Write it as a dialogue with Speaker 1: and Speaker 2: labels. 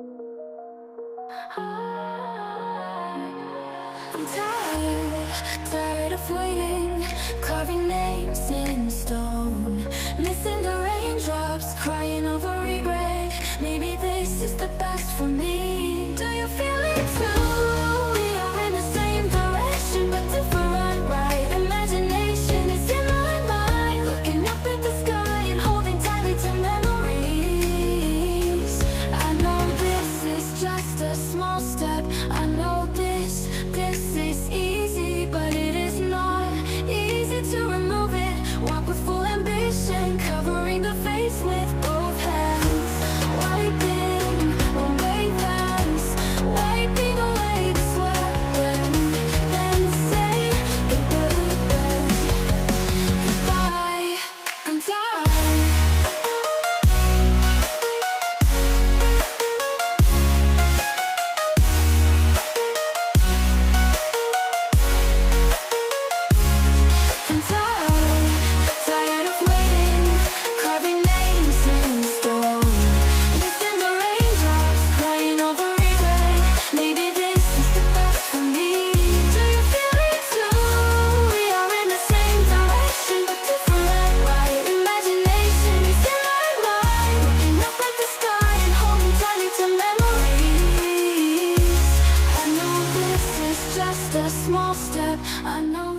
Speaker 1: I'm tired of waiting, carving names in stone, missing the raindrops, crying over regret. Maybe this is the best for me. Do you feel it too? We are in the same direction, but different, right? Imagination is in my mind, looking up at the sky and holding tightly to memories. I know this is just a small step. I know this is easy, but it is not easy to remove it. Walk with full ambition, covering the face with both hands, wiping away past, wiping away the sweat, then say goodbye. I'm tired. I'm tired of waiting, carving names in stone, missing the raindrops, crying over regret. Maybe this is the best for me. Do you feel it too? We are in the same direction, but different, right? Imagination is in my mind, looking up at the sky and holding tightly to memories. I know this is just a small step. I know